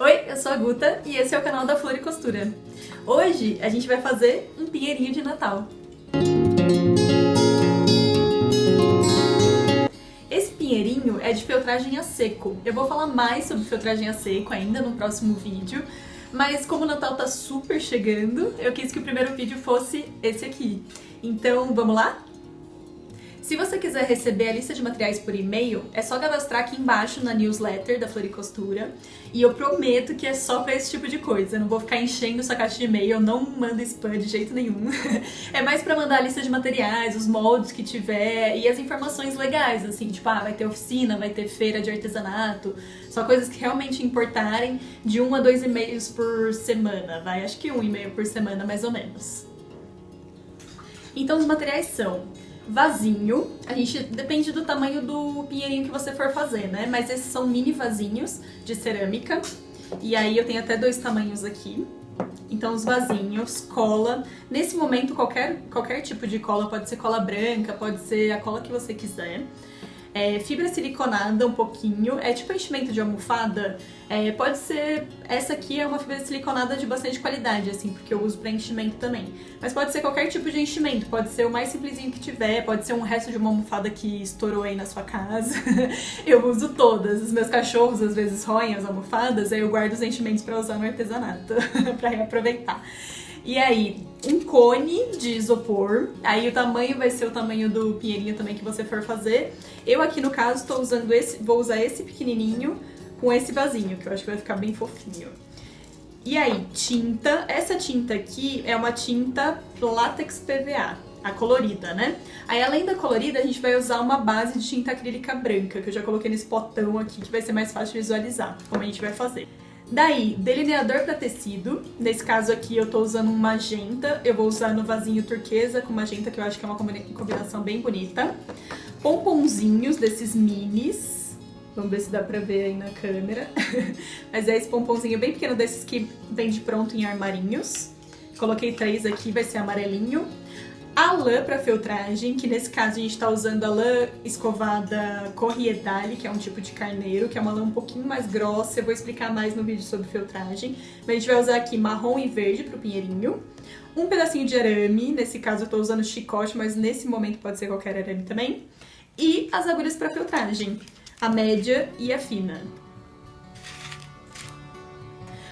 Oi, eu sou a Guta e esse é o canal da Floricostura. Hoje a gente vai fazer um pinheirinho de Natal. Esse pinheirinho é de feltragem a seco. Eu vou falar mais sobre feltragem a seco ainda no próximo vídeo, mas como o Natal tá super chegando, eu quis que o primeiro vídeo fosse esse aqui. Então, vamos lá? Se você quiser receber a lista de materiais por e-mail, é só cadastrar aqui embaixo na newsletter da Floricostura. E eu prometo que é só pra esse tipo de coisa. Eu não vou ficar enchendo sua caixa de e-mail, eu não mando spam de jeito nenhum. É mais pra mandar a lista de materiais, os moldes que tiver e as informações legais, assim, tipo, vai ter oficina, vai ter feira de artesanato. Só coisas que realmente importarem, de 1 a 2 e-mails por semana, vai? Acho que 1 e-mail por semana, mais ou menos. Então os materiais são vasinho, a gente depende do tamanho do pinheirinho que você for fazer, né? Mas esses são mini vasinhos de cerâmica. E aí eu tenho até 2 tamanhos aqui. Então os vasinhos, cola. Nesse momento qualquer tipo de cola, pode ser cola branca, pode ser a cola que você quiser. Fibra siliconada um pouquinho, é tipo enchimento de almofada, pode ser, essa aqui é uma fibra siliconada de bastante qualidade, assim, porque eu uso pra enchimento também. Mas pode ser qualquer tipo de enchimento, pode ser o mais simplesinho que tiver, pode ser um resto de uma almofada que estourou aí na sua casa. Eu uso todas, os meus cachorros às vezes roem as almofadas, aí eu guardo os enchimentos pra usar no artesanato, pra reaproveitar. E aí, um cone de isopor, aí o tamanho vai ser o tamanho do pinheirinho também que você for fazer. Eu aqui no caso tô usando vou usar esse pequenininho com esse vasinho, que eu acho que vai ficar bem fofinho. E aí, tinta, essa tinta aqui é uma tinta látex PVA, a colorida, né? Aí além da colorida a gente vai usar uma base de tinta acrílica branca, que eu já coloquei nesse potão aqui, que vai ser mais fácil de visualizar como a gente vai fazer. Daí, delineador para tecido, nesse caso aqui eu tô usando um magenta, eu vou usar no vasinho turquesa com magenta, que eu acho que é uma combinação bem bonita. Pomponzinhos desses minis, vamos ver se dá pra ver aí na câmera, mas é esse pomponzinho bem pequeno desses que vende pronto em armarinhos. Coloquei 3 aqui, vai ser amarelinho. A lã para filtragem, que nesse caso a gente está usando a lã escovada Corriedale, que é um tipo de carneiro, que é uma lã um pouquinho mais grossa, eu vou explicar mais no vídeo sobre filtragem. Mas a gente vai usar aqui marrom e verde para o pinheirinho. Um pedacinho de arame, nesse caso eu estou usando chicote, mas nesse momento pode ser qualquer arame também. E as agulhas para filtragem, a média e a fina.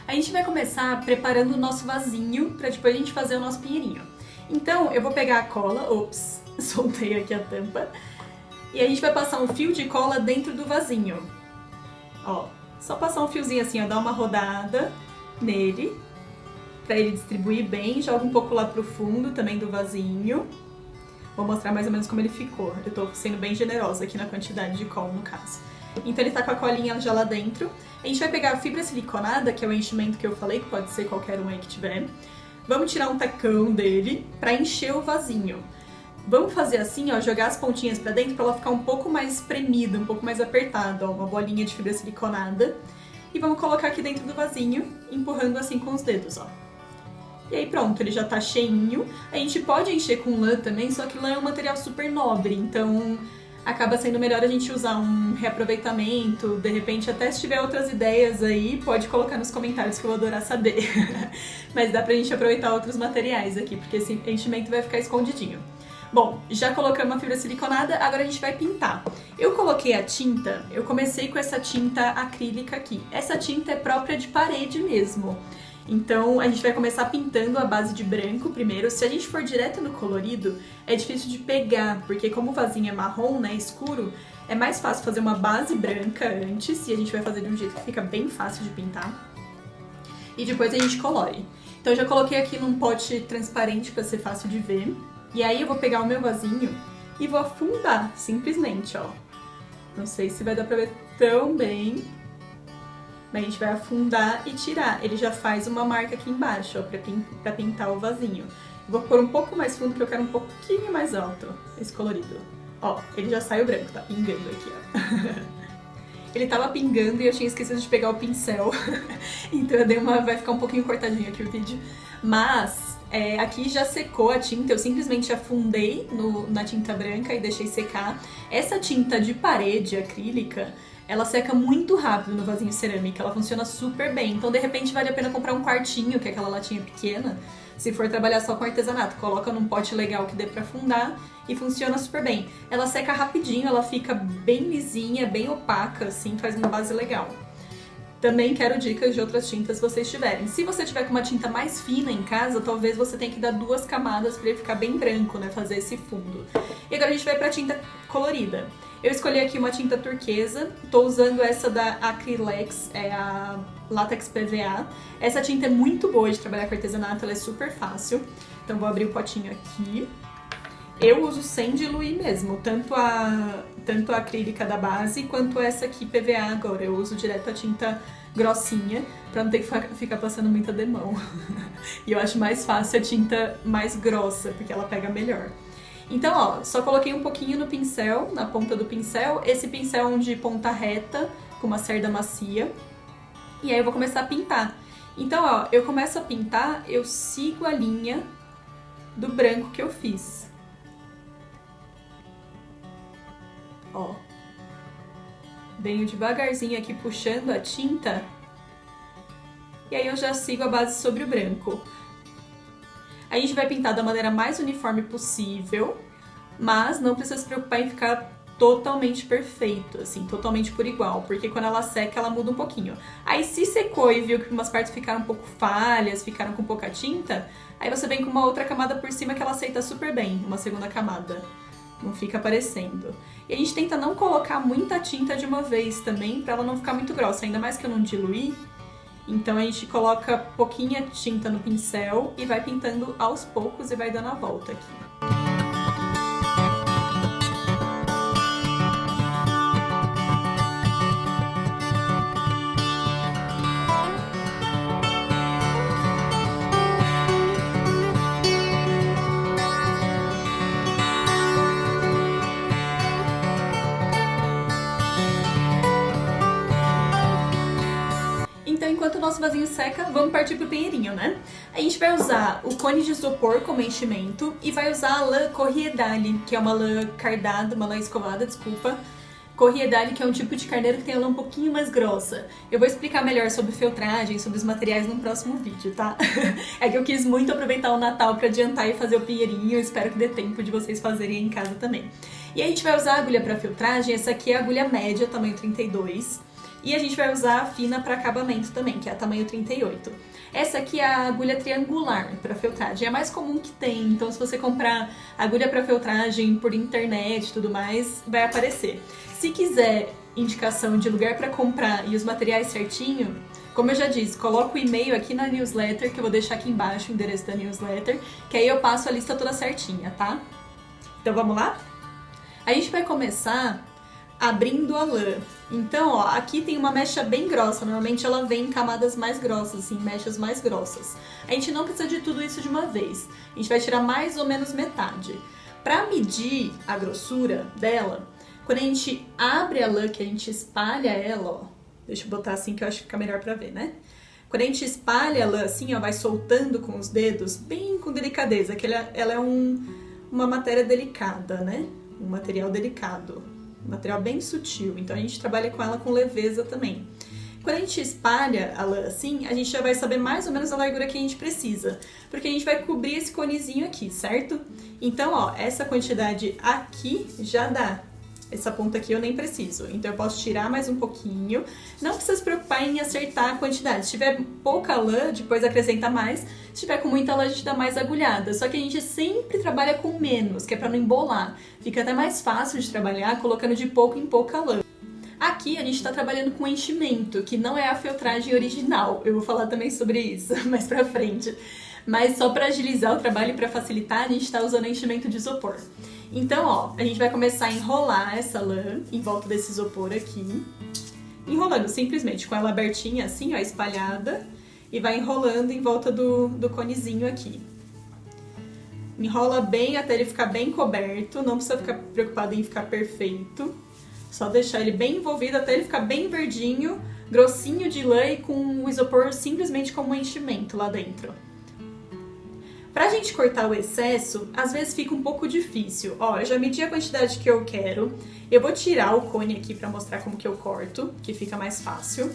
A gente vai começar preparando o nosso vasinho para depois a gente fazer o nosso pinheirinho. Então, eu vou pegar a cola, ops, soltei aqui a tampa, e a gente vai passar um fio de cola dentro do vasinho. Ó, só passar um fiozinho assim, ó, dar uma rodada nele, pra ele distribuir bem, joga um pouco lá pro fundo também do vasinho. Vou mostrar mais ou menos como ele ficou, eu tô sendo bem generosa aqui na quantidade de cola no caso. Então ele tá com a colinha já lá dentro. A gente vai pegar a fibra siliconada, que é o enchimento que eu falei, que pode ser qualquer um aí que tiver. Vamos tirar um tacão dele pra encher o vasinho. Vamos fazer assim, ó, jogar as pontinhas pra dentro pra ela ficar um pouco mais espremida, um pouco mais apertada, ó, uma bolinha de fibra siliconada. E vamos colocar aqui dentro do vasinho, empurrando assim com os dedos, ó. E aí pronto, ele já tá cheinho. A gente pode encher com lã também, só que lã é um material super nobre, então acaba sendo melhor a gente usar um reaproveitamento, de repente até se tiver outras ideias aí, pode colocar nos comentários que eu vou adorar saber. Mas dá pra gente aproveitar outros materiais aqui, porque esse enchimento vai ficar escondidinho. Bom, já colocamos a fibra siliconada, agora a gente vai pintar. Eu coloquei a tinta, eu comecei com essa tinta acrílica aqui. Essa tinta é própria de parede mesmo. Então a gente vai começar pintando a base de branco primeiro. Se a gente for direto no colorido, é difícil de pegar, porque como o vasinho é marrom, né, escuro, é mais fácil fazer uma base branca antes, e a gente vai fazer de um jeito que fica bem fácil de pintar. E depois a gente colore. Então eu já coloquei aqui num pote transparente para ser fácil de ver. E aí eu vou pegar o meu vasinho e vou afundar, simplesmente, ó. Não sei se vai dar pra ver tão bem, mas a gente vai afundar e tirar. Ele já faz uma marca aqui embaixo, ó, pra pintar o vasinho. Vou pôr um pouco mais fundo, que eu quero um pouquinho mais alto, esse colorido. Ó, ele já saiu branco, tá pingando aqui, ó. Ele tava pingando e eu tinha esquecido de pegar o pincel. Então eu dei vai ficar um pouquinho cortadinho aqui o vídeo. Mas aqui já secou a tinta, eu simplesmente afundei na tinta branca e deixei secar. Essa tinta de parede acrílica, ela seca muito rápido no vasinho cerâmica, ela funciona super bem. Então, de repente, vale a pena comprar um quartinho, que é aquela latinha pequena, se for trabalhar só com artesanato. Coloca num pote legal que dê pra afundar e funciona super bem. Ela seca rapidinho, ela fica bem lisinha, bem opaca, assim, faz uma base legal. Também quero dicas de outras tintas se vocês tiverem. Se você tiver com uma tinta mais fina em casa, talvez você tenha que dar 2 camadas para ele ficar bem branco, né? Fazer esse fundo. E agora a gente vai pra tinta colorida. Eu escolhi aqui uma tinta turquesa, tô usando essa da Acrylex, é a Latex PVA. Essa tinta é muito boa de trabalhar com artesanato, ela é super fácil. Então vou abrir o potinho aqui. Eu uso sem diluir mesmo, tanto a acrílica da base quanto essa aqui PVA agora. Eu uso direto a tinta grossinha pra não ter que ficar passando muita demão. E eu acho mais fácil a tinta mais grossa, porque ela pega melhor. Então, ó, só coloquei um pouquinho no pincel, na ponta do pincel. Esse pincel é de ponta reta, com uma cerda macia. E aí eu vou começar a pintar. Então, ó, eu começo a pintar, eu sigo a linha do branco que eu fiz. Ó, venho devagarzinho aqui puxando a tinta e aí eu já sigo a base sobre o branco. A gente vai pintar da maneira mais uniforme possível, mas não precisa se preocupar em ficar totalmente perfeito, assim, totalmente por igual, porque quando ela seca ela muda um pouquinho. Aí se secou e viu que umas partes ficaram um pouco falhas, ficaram com pouca tinta, aí você vem com uma outra camada por cima que ela aceita super bem, uma segunda camada. Não fica aparecendo. E a gente tenta não colocar muita tinta de uma vez também, pra ela não ficar muito grossa, ainda mais que eu não diluí. Então a gente coloca pouquinha tinta no pincel e vai pintando aos poucos e vai dando a volta aqui. Então, enquanto o nosso vasinho seca, vamos partir pro pinheirinho, né? A gente vai usar o cone de isopor como enchimento e vai usar a lã Corriedale, que é uma lã cardada, uma lã escovada, desculpa. Corriedale, que é um tipo de carneiro que tem a lã um pouquinho mais grossa. Eu vou explicar melhor sobre feltragem, sobre os materiais no próximo vídeo, tá? É que eu quis muito aproveitar o Natal pra adiantar e fazer o pinheirinho, eu espero que dê tempo de vocês fazerem em casa também. E a gente vai usar a agulha pra feltragem, essa aqui é a agulha média, tamanho 32. E a gente vai usar a fina para acabamento também, que é a tamanho 38. Essa aqui é a agulha triangular para feltragem, é a mais comum que tem, então se você comprar agulha para feltragem por internet e tudo mais, vai aparecer. Se quiser indicação de lugar para comprar e os materiais certinho, como eu já disse, coloca o e-mail aqui na newsletter, que eu vou deixar aqui embaixo o endereço da newsletter, que aí eu passo a lista toda certinha, tá? Então vamos lá? A gente vai começar abrindo a lã. Então, ó, aqui tem uma mecha bem grossa, normalmente ela vem em camadas mais grossas, assim, mechas mais grossas. A gente não precisa de tudo isso de uma vez, a gente vai tirar mais ou menos metade. Pra medir a grossura dela, quando a gente abre a lã, que a gente espalha ela, ó, deixa eu botar assim que eu acho que fica melhor pra ver, né? Quando a gente espalha a lã assim, ó, vai soltando com os dedos, bem com delicadeza, que ela é uma matéria delicada, né? Um material delicado. Um material bem sutil, então a gente trabalha com ela com leveza também. Quando a gente espalha a lã assim, a gente já vai saber mais ou menos a largura que a gente precisa, porque a gente vai cobrir esse conezinho aqui, certo? Então, ó, essa quantidade aqui já dá. Essa ponta aqui eu nem preciso, então eu posso tirar mais um pouquinho. Não precisa se preocupar em acertar a quantidade. Se tiver pouca lã, depois acrescenta mais. Se tiver com muita lã, a gente dá mais agulhada. Só que a gente sempre trabalha com menos, que é pra não embolar. Fica até mais fácil de trabalhar colocando de pouco em pouca lã. Aqui a gente tá trabalhando com enchimento, que não é a feltragem original. Eu vou falar também sobre isso mais pra frente. Mas só pra agilizar o trabalho e pra facilitar, a gente tá usando enchimento de isopor. Então, ó, a gente vai começar a enrolar essa lã em volta desse isopor aqui. Enrolando simplesmente com ela abertinha assim, ó, espalhada. E vai enrolando em volta do conezinho aqui. Enrola bem até ele ficar bem coberto, não precisa ficar preocupado em ficar perfeito. Só deixar ele bem envolvido até ele ficar bem verdinho, grossinho de lã e com o isopor simplesmente como um enchimento lá dentro. Pra gente cortar o excesso, às vezes fica um pouco difícil. Ó, eu já medi a quantidade que eu quero. Eu vou tirar o cone aqui pra mostrar como que eu corto, que fica mais fácil.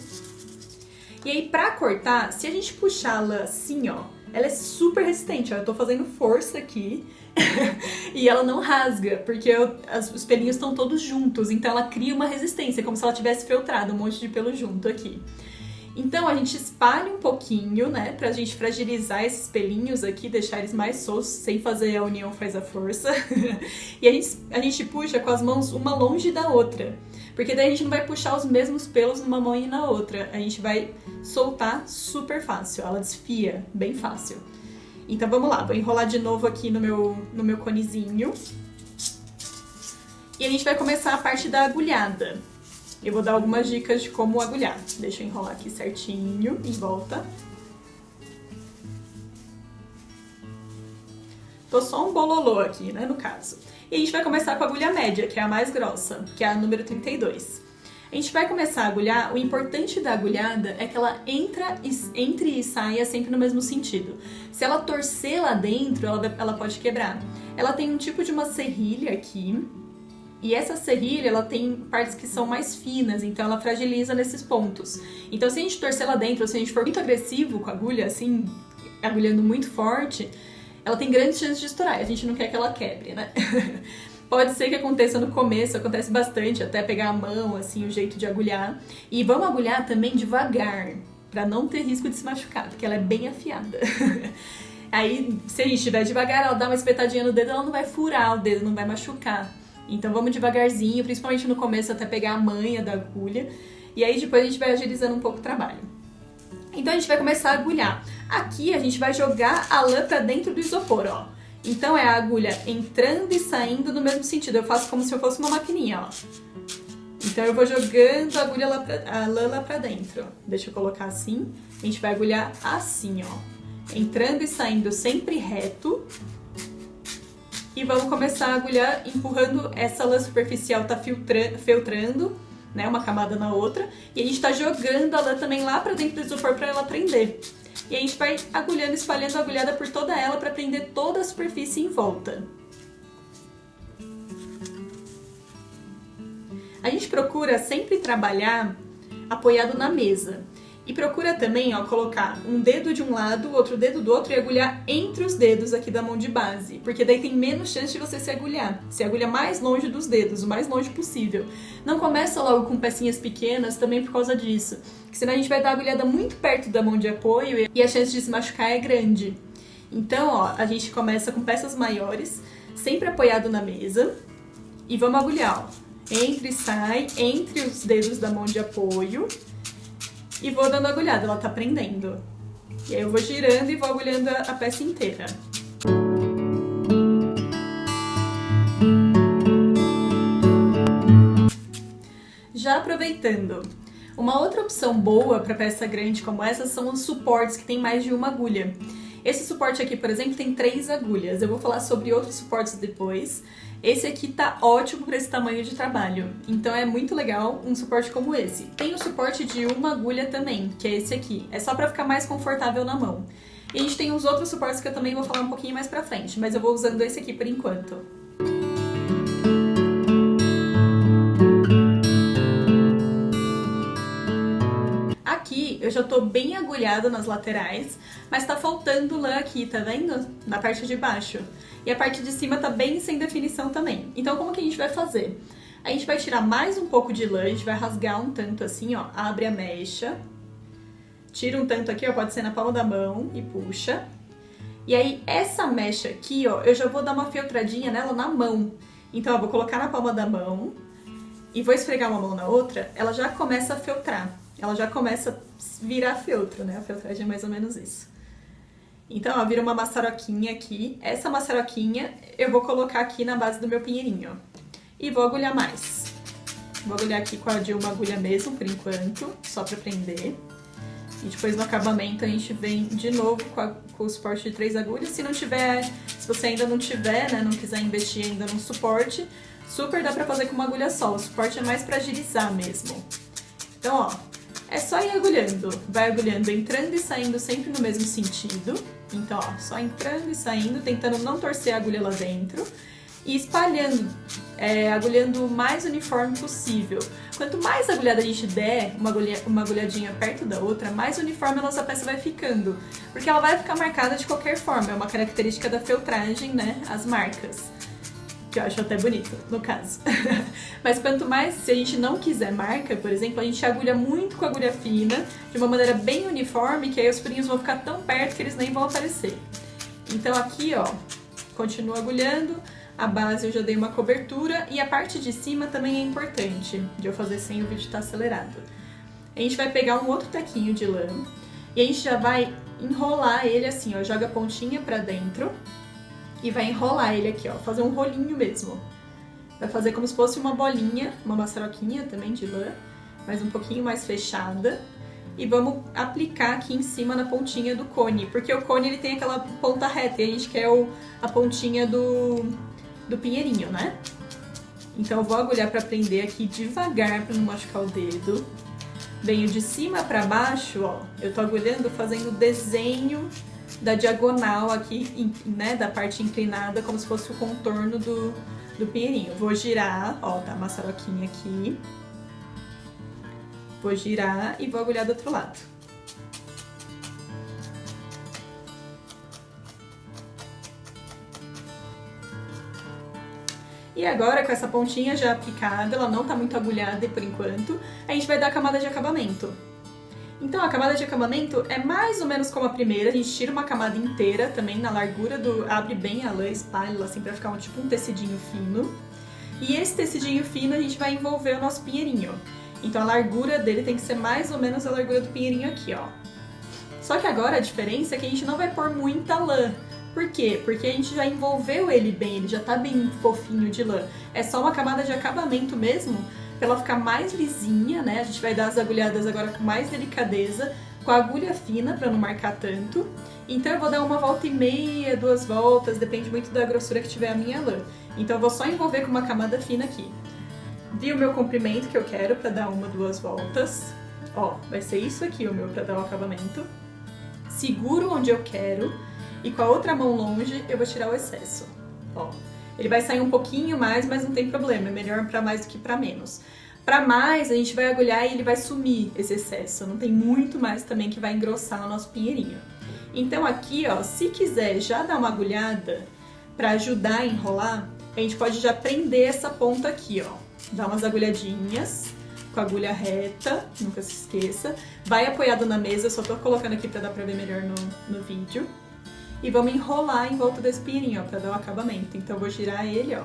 E aí, pra cortar, se a gente puxar a lã assim, ó, ela é super resistente, ó. Eu tô fazendo força aqui e ela não rasga, porque os pelinhos estão todos juntos, então ela cria uma resistência, como se ela tivesse feltrado um monte de pelo junto aqui. Então a gente espalha um pouquinho, né, pra gente fragilizar esses pelinhos aqui, deixar eles mais soltos, sem fazer a união faz a força. E a gente puxa com as mãos uma longe da outra, porque daí a gente não vai puxar os mesmos pelos numa mão e na outra, a gente vai soltar super fácil, ela desfia bem fácil. Então vamos lá, vou enrolar de novo aqui no meu conezinho. E a gente vai começar a parte da agulhada. Eu vou dar algumas dicas de como agulhar. Deixa eu enrolar aqui certinho, em volta. Tô só um bololô aqui, né, no caso. E a gente vai começar com a agulha média, que é a mais grossa, que é a número 32. A gente vai começar a agulhar, o importante da agulhada é que ela entre e saia sempre no mesmo sentido. Se ela torcer lá dentro, ela pode quebrar. Ela tem um tipo de uma serrilha aqui, e essa serrilha, ela tem partes que são mais finas, então ela fragiliza nesses pontos. Então se a gente torcer lá dentro, ou se a gente for muito agressivo com a agulha, assim, agulhando muito forte, ela tem grandes chances de estourar, a gente não quer que ela quebre, né? Pode ser que aconteça no começo, acontece bastante, até pegar a mão, assim, o jeito de agulhar. E vamos agulhar também devagar, pra não ter risco de se machucar, porque ela é bem afiada. Aí, se a gente estiver devagar, ela dá uma espetadinha no dedo, ela não vai furar o dedo, não vai machucar. Então vamos devagarzinho, principalmente no começo, até pegar a manha da agulha. E aí depois a gente vai agilizando um pouco o trabalho. Então a gente vai começar a agulhar. Aqui a gente vai jogar a lã pra dentro do isopor, ó. Então é a agulha entrando e saindo no mesmo sentido. Eu faço como se eu fosse uma maquininha, ó. Então eu vou jogando a lã lá pra dentro. Deixa eu colocar assim. A gente vai agulhar assim, ó. Entrando e saindo sempre reto. E vamos começar a agulhar empurrando essa lã superficial, tá feltrando, né, uma camada na outra. E a gente tá jogando a lã também lá pra dentro do isopor pra ela prender. E a gente vai agulhando, espalhando a agulhada por toda ela pra prender toda a superfície em volta. A gente procura sempre trabalhar apoiado na mesa. E procura também, ó, colocar um dedo de um lado, outro dedo do outro e agulhar entre os dedos aqui da mão de base. Porque daí tem menos chance de você se agulhar. Se agulha mais longe dos dedos, o mais longe possível. Não começa logo com pecinhas pequenas também por causa disso. Porque senão a gente vai dar a agulhada muito perto da mão de apoio e a chance de se machucar é grande. Então, ó, a gente começa com peças maiores, sempre apoiado na mesa. E vamos agulhar, ó. Entra e sai, entre os dedos da mão de apoio. E vou dando agulhada, ela tá prendendo. E aí eu vou girando e vou agulhando a peça inteira. Já aproveitando, uma outra opção boa para peça grande como essa são os suportes que tem mais de uma agulha. Esse suporte aqui, por exemplo, tem 3 agulhas. Eu vou falar sobre outros suportes depois. Esse aqui tá ótimo para esse tamanho de trabalho, então é muito legal um suporte como esse. Tem o suporte de uma agulha também, que é esse aqui. É só para ficar mais confortável na mão. E a gente tem os outros suportes que eu também vou falar um pouquinho mais pra frente, mas eu vou usando esse aqui por enquanto. Aqui eu já tô bem agulhada nas laterais, mas tá faltando lã aqui, tá vendo? Na parte de baixo. E a parte de cima tá bem sem definição também. Então como que a gente vai fazer? A gente vai tirar mais um pouco de lã, a gente vai rasgar um tanto assim, ó, abre a mecha. Tira um tanto aqui, ó, pode ser na palma da mão e puxa. E aí essa mecha aqui, ó, eu já vou dar uma feltradinha nela na mão. Então, ó, vou colocar na palma da mão e vou esfregar uma mão na outra, ela já começa a feltrar. Ela já começa a virar feltro, né? A feltragem é mais ou menos isso. Então, ó, vira uma maçaroquinha aqui. Essa maçaroquinha eu vou colocar aqui na base do meu pinheirinho. E vou agulhar mais. Vou agulhar aqui com a de uma agulha mesmo, por enquanto, só pra prender. E depois no acabamento a gente vem de novo com o suporte de 3 agulhas. Se não tiver, se você ainda não tiver, né, não quiser investir ainda num suporte, super dá pra fazer com uma agulha só. O suporte é mais pra agilizar mesmo. Então, ó, É só ir agulhando, vai agulhando entrando e saindo sempre no mesmo sentido. Então, ó, só entrando e saindo, tentando não torcer a agulha lá dentro. E espalhando, agulhando o mais uniforme possível. Quanto mais agulhada a gente der, uma agulhadinha perto da outra, mais uniforme a nossa peça vai ficando. Porque ela vai ficar marcada de qualquer forma, é uma característica da feltragem, né? As marcas. Que eu acho até bonito, no caso. Mas quanto mais, se a gente não quiser marca, por exemplo, a gente agulha muito com agulha fina, de uma maneira bem uniforme, que aí os furinhos vão ficar tão perto que eles nem vão aparecer. Então aqui, ó, continuo agulhando, a base eu já dei uma cobertura, e a parte de cima também é importante, de eu fazer sem o vídeo estar acelerado. A gente vai pegar um outro taquinho de lã, e a gente já vai enrolar ele assim, ó, joga a pontinha pra dentro, e vai enrolar ele aqui, ó, fazer um rolinho mesmo. Vai fazer como se fosse uma bolinha, uma maçaroquinha também de lã, mas um pouquinho mais fechada. E vamos aplicar aqui em cima na pontinha do cone, porque o cone ele tem aquela ponta reta e a gente quer a pontinha do pinheirinho, né? Então eu vou agulhar pra prender aqui devagar pra não machucar o dedo. Venho de cima pra baixo, ó, eu tô agulhando fazendo o desenho da diagonal aqui, né, da parte inclinada, como se fosse o contorno do pinheirinho. Vou girar, ó, tá a maçaroquinha aqui. Vou girar e vou agulhar do outro lado. E agora, com essa pontinha já aplicada, ela não tá muito agulhada por enquanto, a gente vai dar a camada de acabamento. Então a camada de acabamento é mais ou menos como a primeira, a gente tira uma camada inteira também na largura abre bem a lã, espalha assim pra ficar tipo um tecidinho fino. E esse tecidinho fino a gente vai envolver o nosso pinheirinho. Então a largura dele tem que ser mais ou menos a largura do pinheirinho aqui, ó. Só que agora a diferença é que a gente não vai pôr muita lã. Por quê? Porque a gente já envolveu ele bem, ele já tá bem fofinho de lã. É só uma camada de acabamento mesmo, pra ela ficar mais lisinha, né? A gente vai dar as agulhadas agora com mais delicadeza, com a agulha fina pra não marcar tanto. Então eu vou dar uma volta e meia, 2 voltas, depende muito da grossura que tiver a minha lã. Então eu vou só envolver com uma camada fina aqui. Vi o meu comprimento que eu quero pra dar 1, 2 voltas. Ó, vai ser isso aqui o meu pra dar o acabamento. Seguro onde eu quero e com a outra mão longe eu vou tirar o excesso. Ó. Ele vai sair um pouquinho mais, mas não tem problema, é melhor pra mais do que pra menos. Pra mais, a gente vai agulhar e ele vai sumir esse excesso, não tem muito mais também que vai engrossar o nosso pinheirinho. Então aqui, ó, se quiser já dar uma agulhada pra ajudar a enrolar, a gente pode já prender essa ponta aqui, ó. Dá umas agulhadinhas com a agulha reta, nunca se esqueça. Vai apoiado na mesa, eu só tô colocando aqui pra dar pra ver melhor no vídeo. E vamos enrolar em volta desse pinheirinho, ó, pra dar o acabamento. Então eu vou girar ele, ó,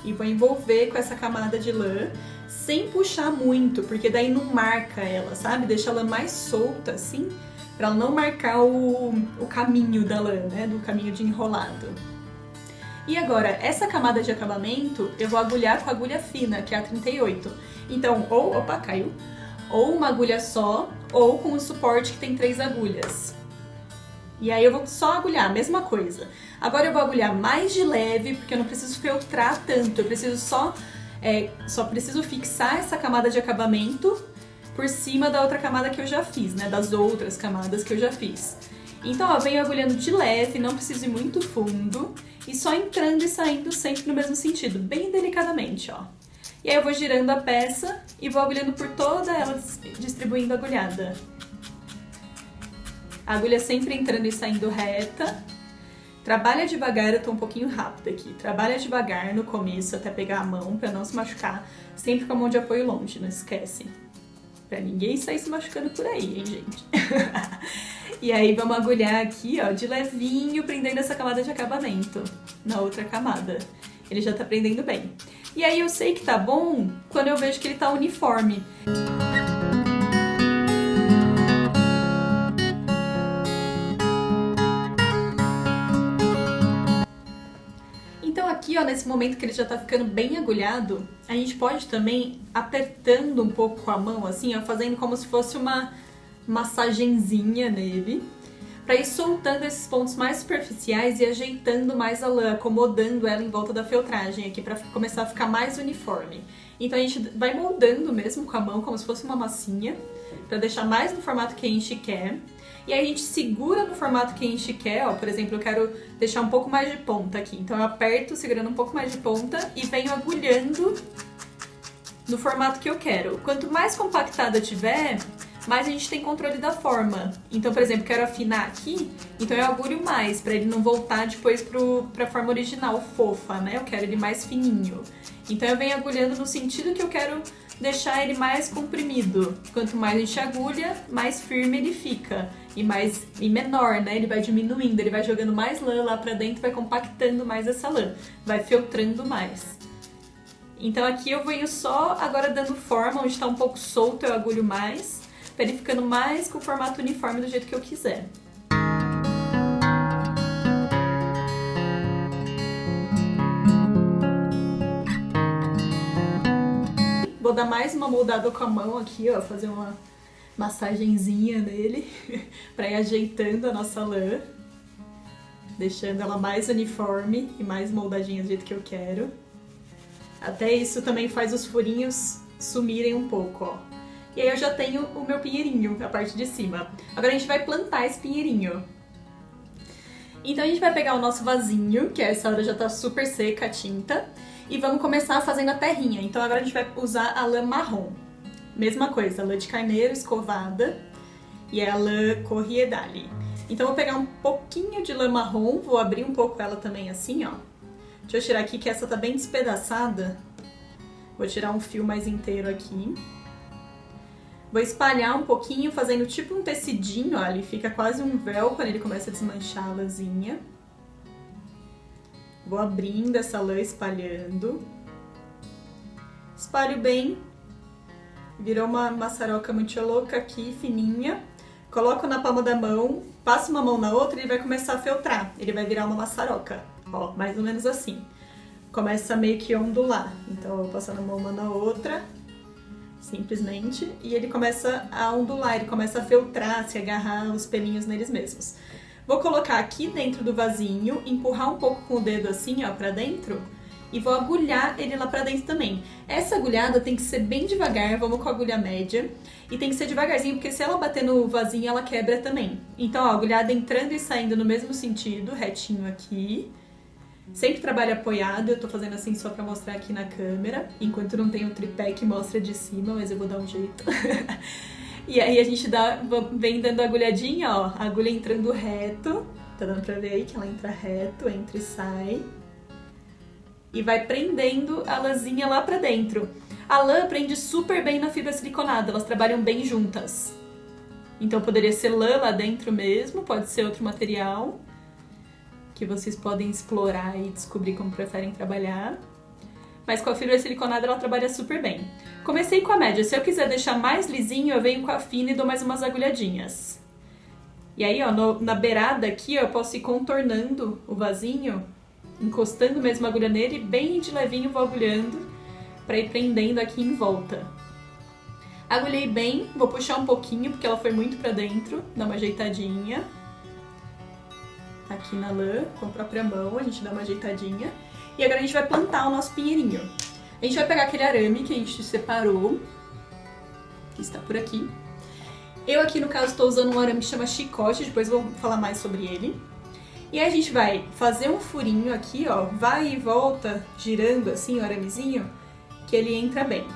e vou envolver com essa camada de lã, sem puxar muito, porque daí não marca ela, sabe? Deixa ela mais solta, assim, pra ela não marcar o caminho da lã, né? Do caminho de enrolado. E agora, essa camada de acabamento, eu vou agulhar com a agulha fina, que é a 38. Então, opa, caiu. Ou uma agulha só, ou com o suporte que tem 3 agulhas. E aí eu vou só agulhar, a mesma coisa. Agora eu vou agulhar mais de leve, porque eu não preciso feltrar tanto. Eu preciso só preciso fixar essa camada de acabamento por cima da outra camada que eu já fiz, né? Das outras camadas que eu já fiz. Então, ó, eu venho agulhando de leve, não preciso ir muito fundo. E só entrando e saindo sempre no mesmo sentido, bem delicadamente, ó. E aí eu vou girando a peça e vou agulhando por toda ela, distribuindo a agulhada. A agulha sempre entrando e saindo reta. Trabalha devagar, eu tô um pouquinho rápida aqui. Trabalha devagar no começo até pegar a mão pra não se machucar. Sempre com a mão de apoio longe, não esquece. Pra ninguém sair se machucando por aí, hein, gente? E aí vamos agulhar aqui, ó, de levinho, prendendo essa camada de acabamento na outra camada. Ele já tá prendendo bem. E aí eu sei que tá bom quando eu vejo que ele tá uniforme. Então aqui, ó, nesse momento que ele já tá ficando bem agulhado, a gente pode também apertando um pouco com a mão, assim, ó, fazendo como se fosse uma massagenzinha nele, para ir soltando esses pontos mais superficiais e ajeitando mais a lã, acomodando ela em volta da feltragem aqui para começar a ficar mais uniforme. Então a gente vai moldando mesmo com a mão, como se fosse uma massinha, pra deixar mais no formato que a gente quer. E aí a gente segura no formato que a gente quer, ó, por exemplo, eu quero deixar um pouco mais de ponta aqui. Então eu aperto segurando um pouco mais de ponta e venho agulhando no formato que eu quero. Quanto mais compactada tiver, mais a gente tem controle da forma. Então, por exemplo, quero afinar aqui, então eu agulho mais, pra ele não voltar depois pra forma original, fofa, né? Eu quero ele mais fininho. Então eu venho agulhando no sentido que eu quero deixar ele mais comprimido. Quanto mais a gente agulha, mais firme ele fica. E menor, né? Ele vai diminuindo, ele vai jogando mais lã lá pra dentro, vai compactando mais essa lã, vai filtrando mais. Então aqui eu venho só agora dando forma, onde tá um pouco solto eu agulho mais, pra ele ficando mais com o formato uniforme do jeito que eu quiser. Vou dar mais uma moldada com a mão aqui, ó, fazer uma massagenzinha nele, pra ir ajeitando a nossa lã, deixando ela mais uniforme e mais moldadinha do jeito que eu quero. Até isso também faz os furinhos sumirem um pouco, ó. E aí eu já tenho o meu pinheirinho, a parte de cima. Agora a gente vai plantar esse pinheirinho. Então a gente vai pegar o nosso vasinho, que a essa hora já tá super seca a tinta, e vamos começar fazendo a terrinha. Então agora a gente vai usar a lã marrom. Mesma coisa, lã de carneiro escovada e a lã Corriedale. Então eu vou pegar um pouquinho de lã marrom, vou abrir um pouco ela também assim, ó. Deixa eu tirar aqui que essa tá bem despedaçada. Vou tirar um fio mais inteiro aqui. Vou espalhar um pouquinho, fazendo tipo um tecidinho, ó, ele fica quase um véu quando ele começa a desmanchar a lãzinha. Vou abrindo essa lã, espalhando. Espalho bem. Virou uma maçaroca muito louca aqui, fininha. Coloco na palma da mão, passo uma mão na outra e ele vai começar a feltrar. Ele vai virar uma maçaroca, ó, mais ou menos assim. Começa meio que a ondular. Então eu vou passando a mão uma na outra, simplesmente, e ele começa a ondular, ele começa a feltrar, se agarrar os pelinhos neles mesmos. Vou colocar aqui dentro do vasinho, empurrar um pouco com o dedo assim, ó, pra dentro, e vou agulhar ele lá pra dentro também. Essa agulhada tem que ser bem devagar, vamos com a agulha média, e tem que ser devagarzinho, porque se ela bater no vasinho, ela quebra também. Então, ó, a agulhada entrando e saindo no mesmo sentido, retinho aqui. Sempre trabalho apoiado, eu tô fazendo assim só pra mostrar aqui na câmera, enquanto não tem o tripé que mostra de cima, mas eu vou dar um jeito. E aí a gente vem dando agulhadinha, ó, a agulha entrando reto, tá dando pra ver aí que ela entra reto, entra e sai. E vai prendendo a lãzinha lá pra dentro. A lã prende super bem na fibra siliconada, elas trabalham bem juntas. Então poderia ser lã lá dentro mesmo, pode ser outro material que vocês podem explorar e descobrir como preferem trabalhar. Mas com a fibra siliconada ela trabalha super bem. Comecei com a média, se eu quiser deixar mais lisinho, eu venho com a fina e dou mais umas agulhadinhas. E aí, ó, na beirada aqui, ó, eu posso ir contornando o vasinho, encostando mesmo a agulha nele, bem de levinho vou agulhando, pra ir prendendo aqui em volta. Agulhei bem, vou puxar um pouquinho, porque ela foi muito pra dentro, dá uma ajeitadinha. Aqui na lã, com a própria mão, a gente dá uma ajeitadinha. E agora a gente vai plantar o nosso pinheirinho. A gente vai pegar aquele arame que a gente separou, que está por aqui. Eu aqui, no caso, estou usando um arame que chama chicote, depois eu vou falar mais sobre ele. E aí a gente vai fazer um furinho aqui, ó, vai e volta, girando assim o aramezinho, que ele entra bem.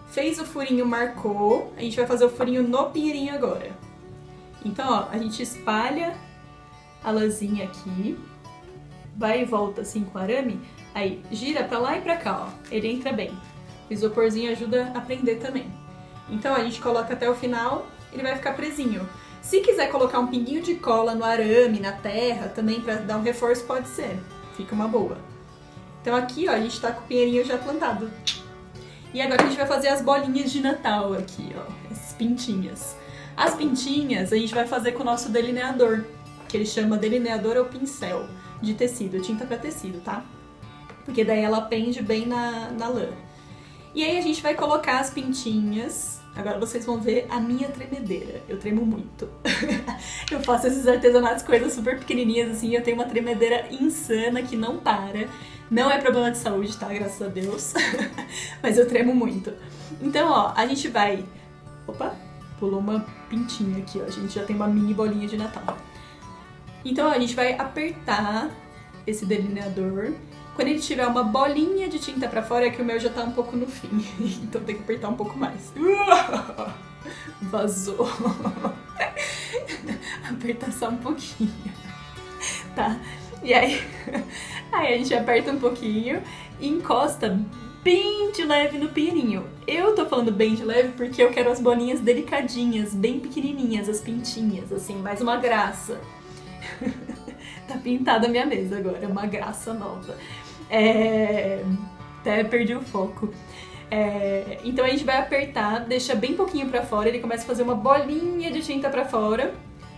Fez o furinho, marcou, a gente vai fazer o furinho no pinheirinho agora. Então, ó, a gente espalha a lãzinha aqui, vai e volta assim com o arame, aí gira pra lá e pra cá, ó, ele entra bem. O isoporzinho ajuda a prender também. Então a gente coloca até o final, ele vai ficar presinho. Se quiser colocar um pinguinho de cola no arame, na terra, também pra dar um reforço, pode ser, fica uma boa. Então aqui, ó, a gente tá com o pinheirinho já plantado. E agora a gente vai fazer as bolinhas de Natal aqui, ó, essas pintinhas. As pintinhas a gente vai fazer com o nosso delineador, que ele chama delineador ou pincel de tecido, tinta pra tecido, tá? Porque daí ela pende bem na lã. E aí a gente vai colocar as pintinhas. Agora vocês vão ver a minha tremedeira. Eu tremo muito. Eu faço esses artesanatos, coisas super pequenininhas assim, eu tenho uma tremedeira insana que não para. Não é problema de saúde, tá? Graças a Deus. Mas eu tremo muito. Então, ó, a gente vai Opa, pulou uma pintinha aqui, ó. A gente já tem uma mini bolinha de Natal. Então, ó, a gente vai apertar esse delineador. Quando ele tiver uma bolinha de tinta pra fora, é que o meu já tá um pouco no fim. Então tem que apertar um pouco mais. Vazou. Apertar só um pouquinho. Tá? E aí a gente aperta um pouquinho e encosta bem de leve no pinheirinho. Eu tô falando bem de leve porque eu quero as bolinhas delicadinhas, bem pequenininhas, as pintinhas, assim, mais uma graça. Tá pintada a minha mesa agora, é uma graça nova. Até perdi o foco. Então a gente vai apertar, deixa bem pouquinho pra fora, ele começa a fazer uma bolinha de tinta pra fora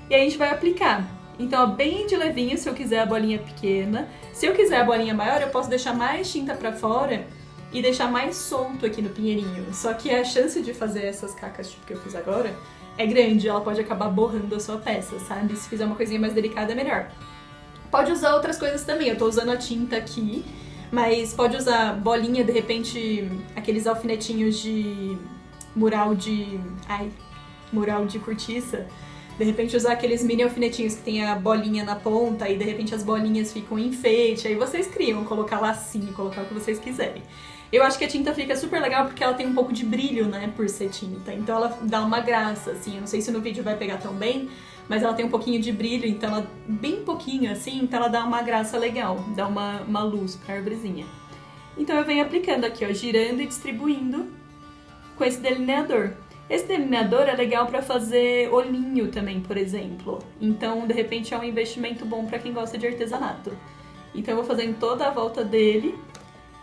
e aí a gente vai aplicar. Então, ó, bem de levinho, se eu quiser a bolinha pequena. Se eu quiser a bolinha maior, eu posso deixar mais tinta pra fora e deixar mais solto aqui no pinheirinho. Só que a chance de fazer essas cacas tipo que eu fiz agora é grande, ela pode acabar borrando a sua peça, sabe? Se fizer uma coisinha mais delicada é melhor. Pode usar outras coisas também, eu tô usando a tinta aqui, mas pode usar bolinha, de repente, aqueles alfinetinhos de mural de cortiça. De repente usar aqueles mini alfinetinhos que tem a bolinha na ponta e de repente as bolinhas ficam em enfeite, aí vocês criam, colocar lacinho, colocar o que vocês quiserem. Eu acho que a tinta fica super legal porque ela tem um pouco de brilho, né, por ser tinta, então ela dá uma graça, assim, eu não sei se no vídeo vai pegar tão bem, mas ela tem um pouquinho de brilho, então ela, bem pouquinho assim, então ela dá uma graça legal, dá uma luz pra arvorezinha. Então eu venho aplicando aqui, ó, girando e distribuindo com esse delineador. Esse delineador é legal para fazer olhinho também, por exemplo. Então, de repente, é um investimento bom para quem gosta de artesanato. Então, eu vou fazendo toda a volta dele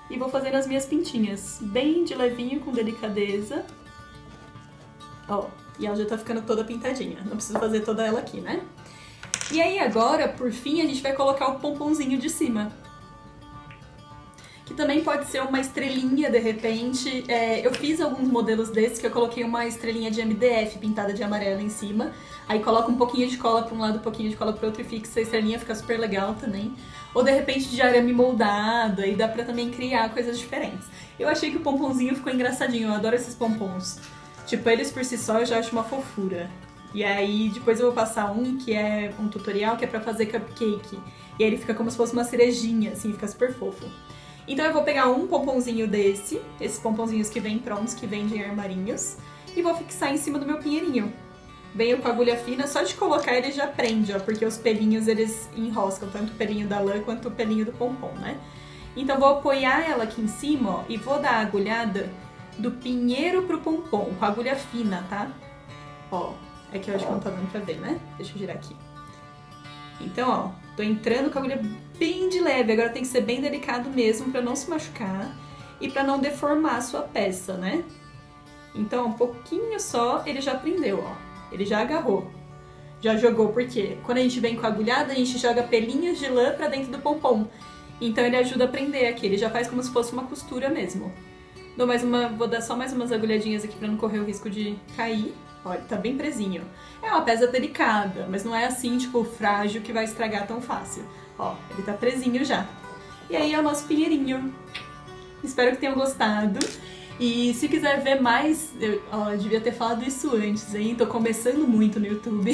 e vou fazendo as minhas pintinhas. Bem de levinho, com delicadeza. Ó, e ela já tá ficando toda pintadinha. Não preciso fazer toda ela aqui, né? E aí, agora, por fim, a gente vai colocar o pomponzinho de cima. Que também pode ser uma estrelinha, de repente. Eu fiz alguns modelos desses que eu coloquei uma estrelinha de MDF pintada de amarelo em cima. Aí coloca um pouquinho de cola para um lado, um pouquinho de cola para outro e fixa a estrelinha, fica super legal também. Ou de repente de arame moldado, aí dá pra também criar coisas diferentes. Eu achei que o pomponzinho ficou engraçadinho, eu adoro esses pompons. Tipo, eles por si só eu já acho uma fofura. E aí depois eu vou passar um que é um tutorial que é pra fazer cupcake. E aí ele fica como se fosse uma cerejinha, assim, fica super fofo. Então eu vou pegar um pomponzinho desse, esses pomponzinhos que vêm prontos, que vendem em armarinhos, e vou fixar em cima do meu pinheirinho. Venho com a agulha fina, só de colocar ele já prende, ó, porque os pelinhos eles enroscam, tanto o pelinho da lã quanto o pelinho do pompom, né? Então vou apoiar ela aqui em cima, ó, e vou dar a agulhada do pinheiro pro pompom, com a agulha fina, tá? Ó, é que eu acho que não tá dando pra ver, né? Deixa eu girar aqui. Então, ó, tô entrando com a agulha bem de leve, agora tem que ser bem delicado mesmo pra não se machucar e pra não deformar a sua peça, né? Então, um pouquinho só, ele já prendeu, ó. Ele já agarrou. Já jogou, porque quando a gente vem com a agulhada, a gente joga pelinhos de lã pra dentro do pompom. Então ele ajuda a prender aqui, ele já faz como se fosse uma costura mesmo. Vou dar só mais umas agulhadinhas aqui pra não correr o risco de cair. Olha, tá bem presinho. É uma peça delicada, mas não é assim, tipo, frágil que vai estragar tão fácil. Ó, ele tá presinho já. E aí é o nosso pinheirinho. Espero que tenham gostado. E se quiser ver mais, eu devia ter falado isso antes, hein? Tô começando muito no YouTube.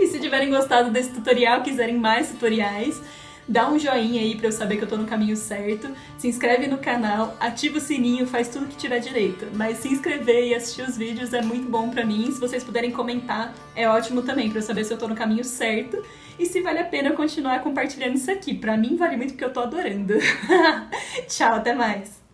E se tiverem gostado desse tutorial, quiserem mais tutoriais, dá um joinha aí pra eu saber que eu tô no caminho certo, se inscreve no canal, ativa o sininho, faz tudo que tiver direito. Mas se inscrever e assistir os vídeos é muito bom pra mim, se vocês puderem comentar é ótimo também, pra eu saber se eu tô no caminho certo e se vale a pena eu continuar compartilhando isso aqui. Pra mim vale muito porque eu tô adorando. Tchau, até mais!